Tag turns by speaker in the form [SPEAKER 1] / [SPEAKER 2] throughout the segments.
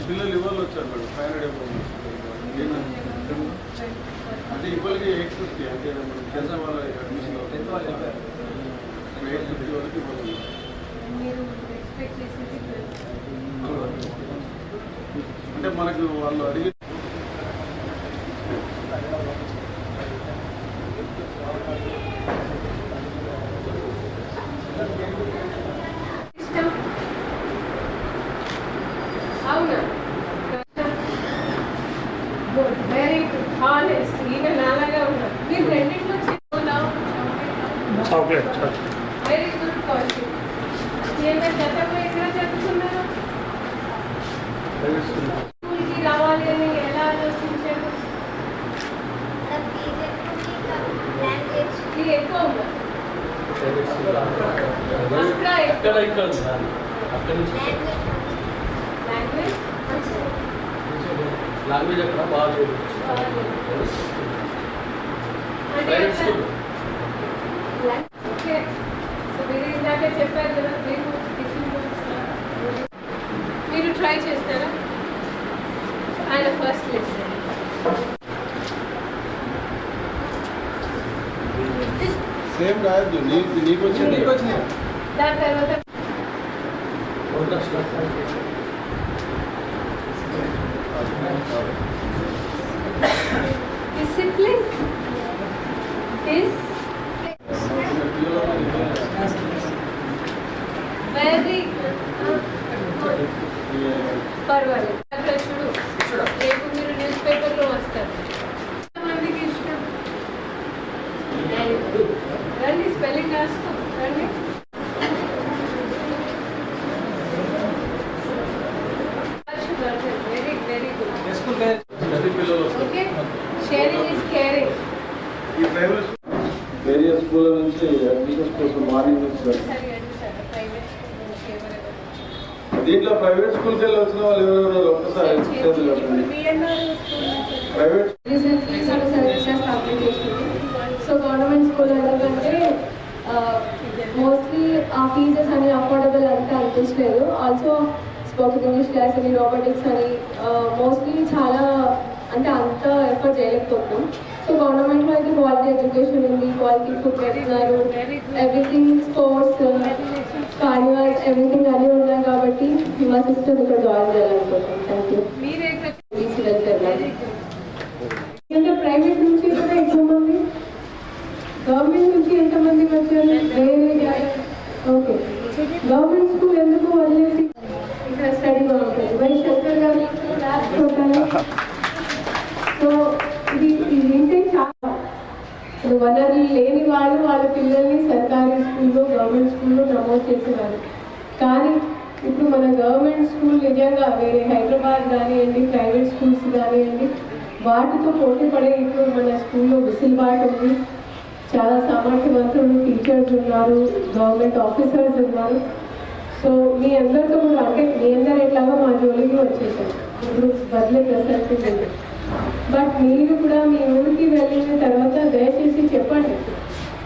[SPEAKER 1] పిల్లలు ఇవాళ వచ్చారు మేడం 500 అంటే ఇవాళకి 850 అంటే కేంద్ర వాళ్ళ అడ్మిషన్ 850 వరకు ఇవ్వాలి. అంటే మనకు వాళ్ళు అడిగి
[SPEAKER 2] very honest, even alaga unna. Meer renditlo cheyala.
[SPEAKER 3] Chocolate.
[SPEAKER 2] Very good quality. Yena jatamlo ekkada chestunnaro? School ki ravali ani ela aloచించారు? Language ki ekku unda. Language
[SPEAKER 4] language అక్కడ బాగా
[SPEAKER 2] చెప్పారు కదా మీరు ట్రై చేస్తారా? ఆయన ఫస్ట్ లెసన్
[SPEAKER 1] సేమ్ కాదు, నీకు వచ్చింది
[SPEAKER 2] దాని తర్వాత discipline is very పర్వాలేదు. అక్కడ చూడు, రేపు మీరు న్యూస్ పేపర్లో వస్తారు. ఎంతమందికి ఇష్టం? రండి, స్పెల్లింగ్ రాసుకో రండి. Very very good. Okay, sharing is caring.
[SPEAKER 1] ఈ ప్రైవేట్ వేరియస్ స్కూల్ నుంచి అడ్మిషన్స్ కోసం మార్నింగ్ నుంచి దీంట్లో ప్రైవేట్ స్కూల్కి వెళ్ళి వచ్చిన వాళ్ళు ఎవరెవరు ఒక్కసారి ప్రైవేట్
[SPEAKER 5] సో గవర్నమెంట్ స్కూల్ ఎందుకంటే మోస్ట్లీ ఆ ఫీజెస్ అని అఫోర్డబుల్ అంటే అనిపించలేదు. ఆల్సో స్పోకెన్ ఇంగ్లీష్ క్లాస్ అని, రోబోటిక్స్ అని మోస్ట్లీ చాలా అంటే అంత ఎఫర్ట్ చేయలేకపోతున్నాం. సో గవర్నమెంట్లో అయితే క్వాలిటీ ఎడ్యుకేషన్ ఉంది, క్వాలిటీ ఫుడ్ పెడుతున్నారు, ఎవ్రీథింగ్ స్పోర్ట్స్, కార్నివల్స్, ఎవ్రీథింగ్ అన్నీ ఉన్నాయి. కాబట్టి మా సిస్టర్ ఇక్కడ జాయిన్ చేయాలనుకుంటున్నాం. Thank you. అంటే ప్రైవేట్ నుంచి కూడా ఎక్కువ మంది, గవర్నమెంట్ నుంచి ఎంతమంది వచ్చారు? ఓకే, గవర్నమెంట్ స్కూల్ ఎందుకు వదిలేసి ఇక్కడ స్టడీ బాగుంటుంది. మరి శంకర్ గారు క్లాస్ చూడాలి. సో ఇది వింటే చాలా వనరులు లేని వాళ్ళు వాళ్ళ పిల్లల్ని సర్కారీ స్కూల్లో, గవర్నమెంట్ స్కూల్లో నమోదు చేసేవారు. కానీ ఇప్పుడు మన గవర్నమెంట్ స్కూల్ నిజంగా వేరే హైదరాబాద్ కానివ్వండి, ప్రైవేట్ స్కూల్స్ కానివ్వండి, వాటితో పోటీ పడే ఇప్పుడు మన స్కూల్లో వెసులుబాటు ఉంది. చాలా సామర్థ్యవంతులు టీచర్స్ ఉన్నారు, గవర్నమెంట్ ఆఫీసర్స్ ఉన్నారు. సో మీ అందరితో కూడా అంటే మీ అందరు ఎట్లాగో మా జోలికి వచ్చేసారు, ఇప్పుడు బదిలీ ప్రసక్తి లేదు. బట్ మీరు కూడా మీ ఊరికి వెళ్ళిన తర్వాత దయచేసి చెప్పండి,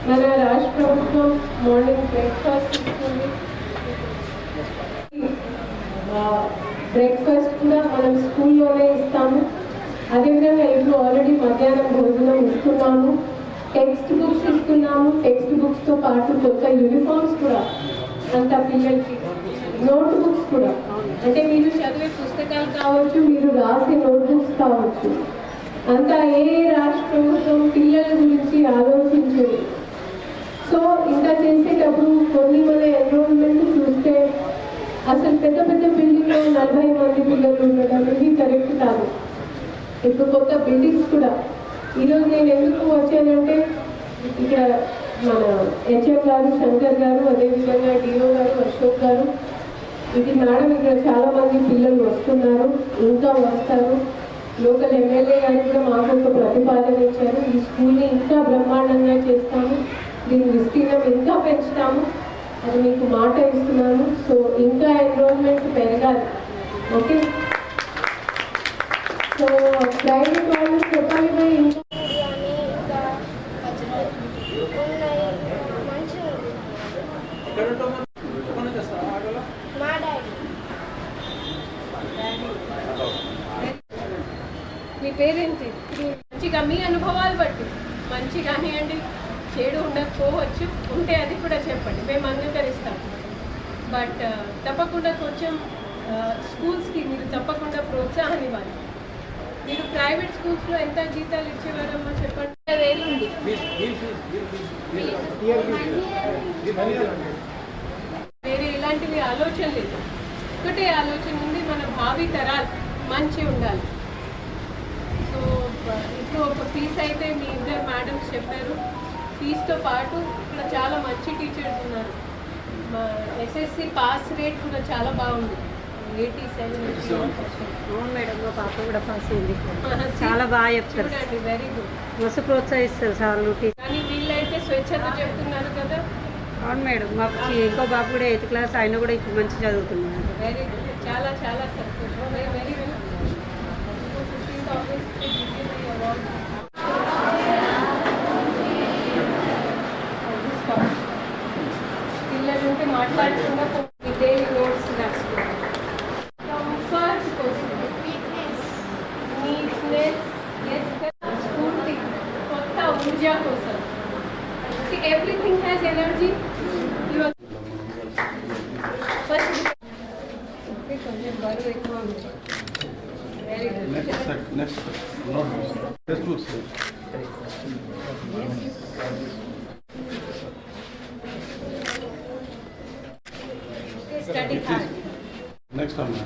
[SPEAKER 5] మన రాష్ట్ర ప్రభుత్వం మార్నింగ్ బ్రేక్ఫాస్ట్ ఇస్తుంది. బ్రేక్ఫాస్ట్ కూడా మనం స్కూల్లోనే ఇస్తాము. అదేవిధంగా ఇప్పుడు ఆల్రెడీ మధ్యాహ్నం భోజనం ఇస్తున్నాము, టెక్స్ట్ బుక్స్ ఇస్తున్నాము. టెక్స్ట్ బుక్స్తో పాటు కొత్త యూనిఫామ్స్ కూడా అంతా పిల్లలకి, నోట్ బుక్స్ కూడా, అంటే మీరు చదివే పుస్తకాలు కావచ్చు, మీరు రాసే నోట్ బుక్స్ కావచ్చు, అంతా ఏ రాష్ట్ర ప్రభుత్వం పిల్లల గురించి ఆలోచించేది. సో ఇంకా చేసేటప్పుడు కొన్ని మన ఎన్రోల్మెంట్ చూస్తే అసలు పెద్ద పెద్ద బిల్డింగ్లో 40 మంది పిల్లలు ఉండడం ఇది కరెక్ట్ కాదు. ఇప్పుడు కొత్త బిల్డింగ్స్ కూడా ఈరోజు నేను ఎందుకు వచ్చానంటే ఇక్కడ మన హెచ్ఎం గారు, శంకర్ గారు, అదేవిధంగా డిఓ గారు, అశోక్ గారు, ఇది మేడం ఇక్కడ చాలామంది పిల్లలు వస్తున్నారు, ఇంకా వస్తారు. లోకల్ ఎమ్మెల్యే గారు కూడా మాకు ఒక ప్రతిపాదన ఇచ్చారు. ఈ స్కూల్ని ఇంకా బ్రహ్మాండంగా చేస్తాము, దీని విస్తీర్ణం ఇంకా పెంచుతాము అది మీకు మాట ఇస్తున్నాను. సో ఇంకా ఎన్రోల్మెంట్ పెరగాలి. ఓకే, సో ప్రైవేట్ వాళ్ళు చెప్పాలి భయ్ ఇంకా
[SPEAKER 2] మీ పేరేంటి? మంచిగా మీ అనుభవాలు బట్టి మంచి కానివ్వండి, చెడు ఉండకపోవచ్చు, ఉంటే అది కూడా చెప్పండి, మేము అంగీకరిస్తాం. బట్ తప్పకుండా కొంచెం స్కూల్స్కి మీరు తప్పకుండా ప్రోత్సాహం ఇవ్వాలి. మీరు ప్రైవేట్ స్కూల్స్లో ఎంత జీతాలు ఇచ్చేవారమ్మా చెప్పండి. 10,000 ఉంది. వేరే ఇలాంటివి ఆలోచన లేదు, ఒకటే ఆలోచన ఉంది, మన భావి తరాలు మంచి ఉండాలి. సో ఇప్పుడు ఒక ఫీజు అయితే మీ ఇద్దరు మేడమ్స్ చెప్పారు, ఫీజుతో పాటు ఇక్కడ చాలా మంచి టీచర్స్ ఉన్నారు. మా ఎస్ఎస్సి పాస్ రేట్ కూడా చాలా బాగుంది, 87%.
[SPEAKER 4] అవును మేడం, మా పాప కూడా పాస్ అయింది. చాలా బాగా చెప్తారు,
[SPEAKER 2] చూడండి, వెరీ గుడ్.
[SPEAKER 4] మస్తు ప్రోత్సహిస్తారు సార్లు.
[SPEAKER 2] కానీ వీళ్ళైతే స్వచ్ఛత చెప్తున్నారు కదా.
[SPEAKER 4] అవును మేడం, మా ఇంకో బాబు కూడా 8th క్లాస్, ఆయన కూడా ఇప్పుడు మంచి చదువుతున్నాడు.
[SPEAKER 2] వెరీ గుడ్, చాలా చాలా సంతోషం. Very good. 15th August award. పిల్లలుంటే మాట్లాడకుండా డైలీ నోట్స్ రాసుకోండి. కంఫర్ట్ కోసం, నీట్నెస్, స్ఫూర్తి, కొత్త ఊర్జా కోసం. Everything has energy. ఫస్ట్ కొంచెం బరువు ఎక్కువ ఉంది. Very good.
[SPEAKER 1] Next text books
[SPEAKER 2] study hard.
[SPEAKER 1] Next అమ్మా.